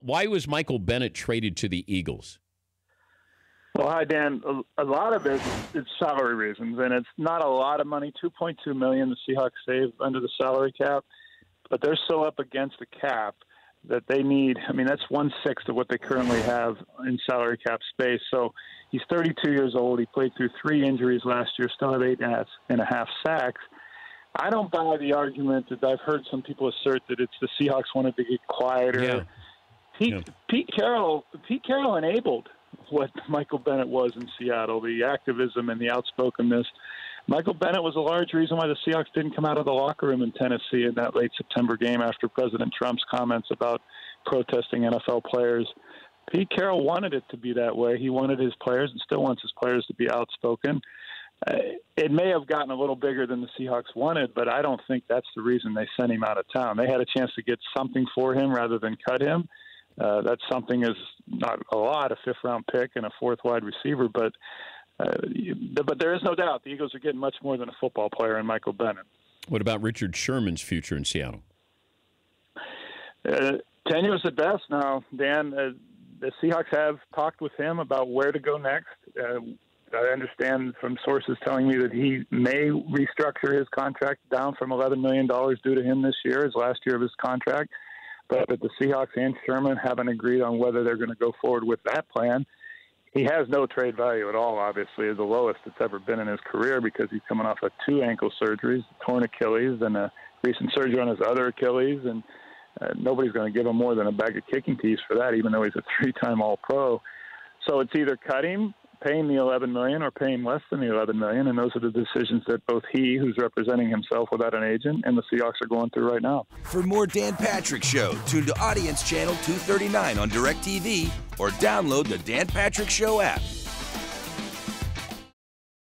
Why was Michael Bennett traded to the Eagles? Well, hi, Dan. A lot of it is salary reasons, and it's not a lot of money. $2.2 million the Seahawks saved under the salary cap, but they're so up against the cap that they need. I mean, that's 1/6 of what they currently have in salary cap space. So he's 32 years old. He played through 3 injuries last year, still had 8.5 sacks. I don't buy the argument that I've heard some people assert that it's the Seahawks wanted to get quieter. Yeah. Pete Carroll enabled what Michael Bennett was in Seattle, the activism and the outspokenness. Michael Bennett was a large reason why the Seahawks didn't come out of the locker room in Tennessee in that late September game after President Trump's comments about protesting NFL players. Pete Carroll wanted it to be that way. He wanted his players and still wants his players to be outspoken. It may have gotten a little bigger than the Seahawks wanted, but I don't think that's the reason they sent him out of town. They had a chance to get something for him rather than cut him. That something is not a lot, a 5th-round pick and a 4th wide receiver, but there is no doubt the Eagles are getting much more than a football player in Michael Bennett. What about Richard Sherman's future in Seattle? Tenuous at best now, Dan. The Seahawks have talked with him about where to go next. I understand from sources telling me that he may restructure his contract down from $11 million due to him this year, his last year of his contract. But the Seahawks and Sherman haven't agreed on whether they're going to go forward with that plan. He has no trade value at all, obviously, the lowest it's ever been in his career because he's coming off of 2 ankle surgeries, torn Achilles, and a recent surgery on his other Achilles. And nobody's going to give him more than a bag of kicking tees for that, even though he's a 3-time All-Pro. So it's either cut him, pay him the $11 million, or pay him less than the $11 million, and those are the decisions that both he, who's representing himself without an agent, and the Seahawks are going through right now. For more Dan Patrick Show, tune to Audience Channel 239 on DirecTV or download the Dan Patrick Show app.